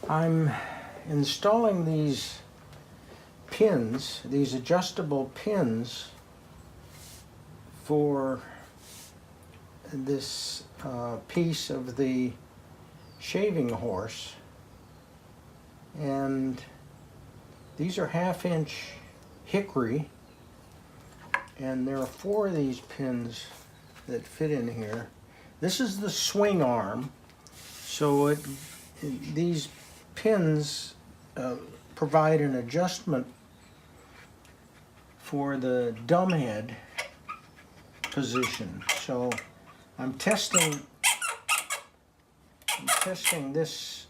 I'm installing these pins, these adjustable pins for this piece of the shaving horse, and these are 1/2-inch hickory, and there are 4 of these pins that fit in here. This is the swing arm, so these pins provide an adjustment for the dumb-head position. So I'm testing this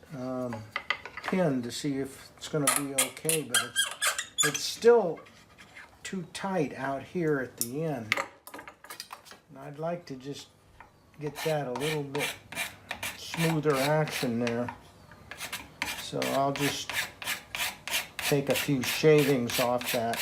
pin to see if it's going to be okay, but it's still too tight out here at the end. And I'd like to just get that a little bit smoother action there. So I'll just take a few shavings off that.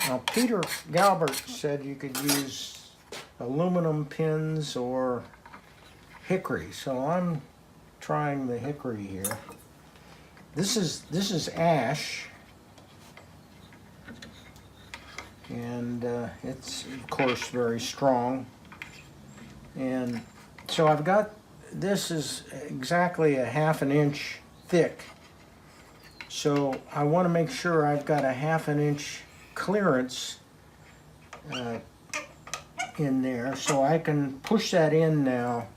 Now, Peter Galbert said you could use aluminum pins or hickory, so I'm trying the hickory here. This is ash, and it's of course very strong. And so I've got, this is exactly a 1/2 inch thick. So I want to make sure I've got a 1/2 inch clearance in there, so I can push that in now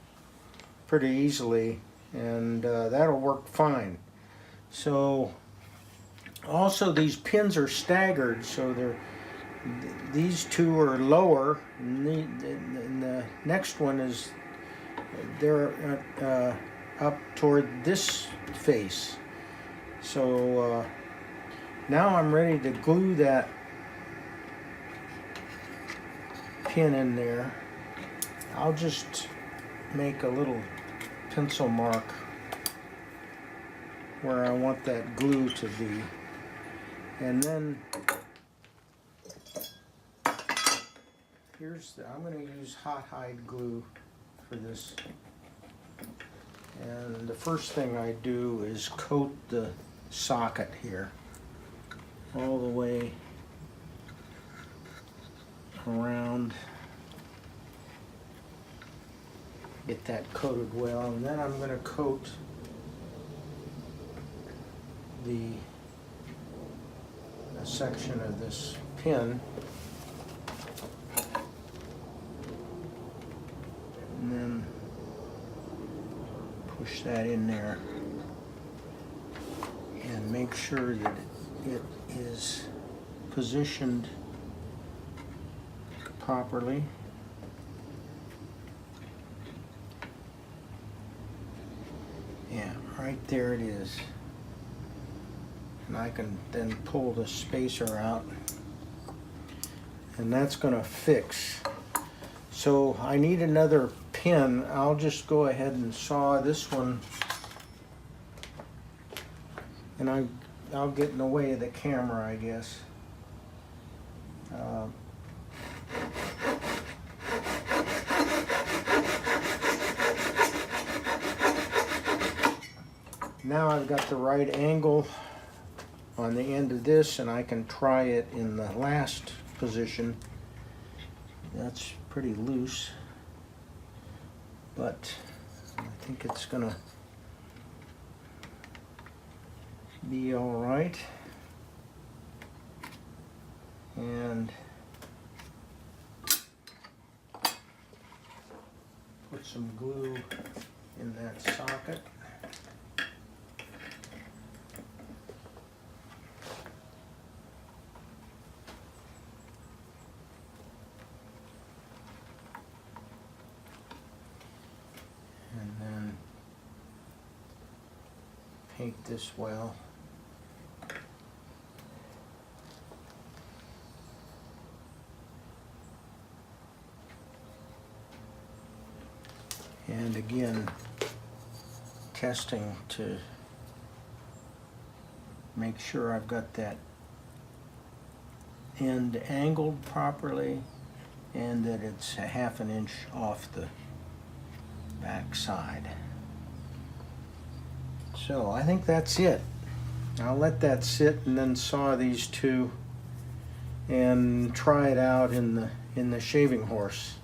pretty easily, and that'll work fine. So also these pins are staggered, so these 2 are lower, and the next one is they're up toward this face. So now I'm ready to glue that pin in there. I'll just make a little pencil mark where I want that glue to be, and then I'm going to use hot hide glue for this. And the first thing I do is coat the socket here all the way around, get that coated well, and then I'm going to coat a section of this pin, and then push that in there and make sure that it is positioned properly. Yeah, right there it is. And I can then pull the spacer out, and that's going to fix. So I need another pin. I'll just go ahead and saw this one, and I'll get in the way of the camera, I guess. Now I've got the right angle on the end of this, and I can try it in the last position. That's pretty loose, but I think it's gonna be all right. And put some glue in that socket. And then paint this well. And again, testing to make sure I've got that end angled properly and that it's a 1/2 inch off the back side. So I think that's it. I'll let that sit and then saw these two and try it out in the shaving horse.